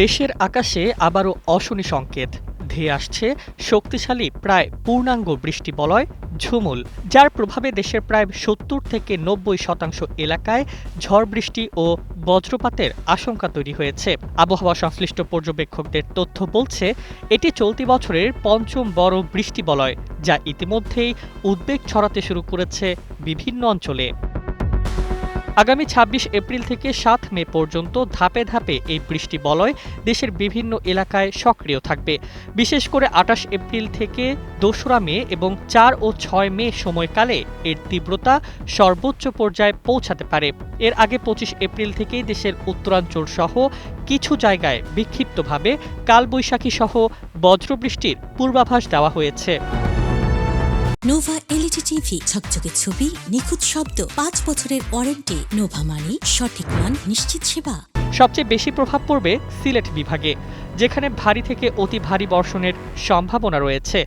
দেশের আকাশে আবারও অশনি সংকেত ধেয়ে আসছে শক্তিশালী প্রায় পূর্ণাঙ্গ বৃষ্টিবলয় ঝুমুল, যার প্রভাবে দেশের প্রায় ৭০ থেকে ৯০% এলাকায় ঝড় বৃষ্টি ও বজ্রপাতের আশঙ্কা তৈরি হয়েছে। আবহাওয়া সংশ্লিষ্ট পর্যবেক্ষকদের তথ্য বলছে এটি চলতি বছরের পঞ্চম বড় বৃষ্টিবলয়, যা ইতিমধ্যেই উদ্বেগ ছড়াতে শুরু করেছে বিভিন্ন অঞ্চলে। আগামী ২৬ এপ্রিল থেকে ৭ মে পর্যন্ত ধাপে ধাপে এই বৃষ্টিবলয় দেশের বিভিন্ন এলাকায় সক্রিয় থাকবে। বিশেষ করে ২৮ এপ্রিল থেকে ২রা মে এবং ৪ ও ৬ মে সময়কালে এর তীব্রতা সর্বোচ্চ পর্যায়ে পৌঁছাতে পারে। এর আগে ২৫ এপ্রিল থেকেই দেশের উত্তরাঞ্চল সহ কিছু জায়গায় বিক্ষিপ্তভাবে কালবৈশাখী সহ বজ্রবৃষ্টির পূর্বাভাস দেওয়া হয়েছে। নোভা এলইডি টিভি, ঝকঝকে ছবি, নিখুঁত শব্দ, ৫ বছরের ওয়ারেন্টি। নোভা মানি সঠিক মান, নিশ্চিত সেবা। সবচেয়ে বেশি প্রভাব পড়বে সিলেট বিভাগে, যেখানে ভারী থেকে অতি ভারী বর্ষণের সম্ভাবনা রয়েছে।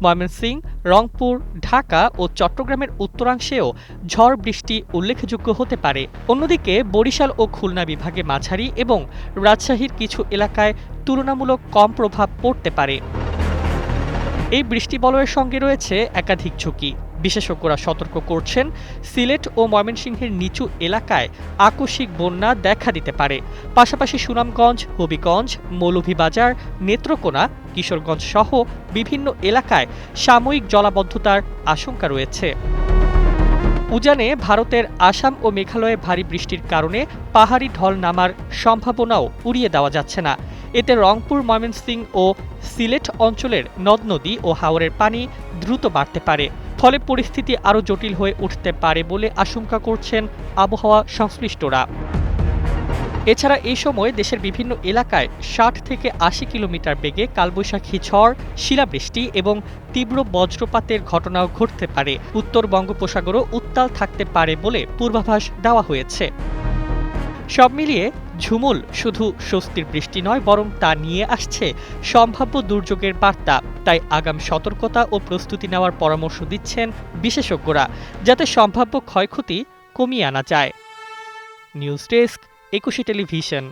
ময়মনসিংহ, রংপুর, ঢাকা ও চট্টগ্রামের উত্তরাংশেও ঝড় বৃষ্টি উল্লেখযোগ্য হতে পারে। অন্যদিকে বরিশাল ও খুলনা বিভাগে মাঝারি এবং রাজশাহীর কিছু এলাকায় তুলনামূলক কম প্রভাব পড়তে পারে। এই বৃষ্টিবলয়ের সঙ্গে রয়েছে একাধিক ঝুঁকি। বিশেষজ্ঞরা সতর্ক করছেন, সিলেট ও ময়মনসিংহের নিচু এলাকায় আকস্মিক বন্যা দেখা দিতে পারে। পাশাপাশি সুনামগঞ্জ, হবিগঞ্জ, মৌলভীবাজার, নেত্রকোনা, কিশোরগঞ্জ সহ বিভিন্ন এলাকায় সাময়িক জলাবদ্ধতার আশঙ্কা রয়েছে। উজানে ভারতের আসাম ও মেঘালয়ে ভারী বৃষ্টির কারণে পাহাড়ি ঢল নামার সম্ভাবনাও উড়িয়ে দেওয়া যাচ্ছে না। এতে রংপুর, ময়মনসিংহ ও সিলেট অঞ্চলের নদ নদী ও হাওরের পানি দ্রুত বাড়তে পারে। ফলে পরিস্থিতি আরও জটিল হয়ে উঠতে পারে বলে আশঙ্কা করছেন আবহাওয়া সংশ্লিষ্টরা। এছাড়া এই সময় দেশের বিভিন্ন এলাকায় ৬০ থেকে ৮০ কিলোমিটার বেগে কালবৈশাখী ঝড়, শিলাবৃষ্টি এবং তীব্র বজ্রপাতের ঘটনাও ঘটতে পারে। উত্তর বঙ্গোপসাগরও উত্তাল থাকতে পারে বলে পূর্বাভাস দেওয়া হয়েছে। সব মিলিয়ে ঝুমুল শুধু স্বস্তির বৃষ্টি নয়, বরং তা নিয়ে আসছে সম্ভাব্য দুর্যোগের বার্তা। তাই আগাম সতর্কতা ও প্রস্তুতি নেওয়ার পরামর্শ দিচ্ছেন বিশেষজ্ঞরা, যাতে সম্ভাব্য ক্ষয়ক্ষতি কমিয়ে আনা যায়। News desk, ২১ television.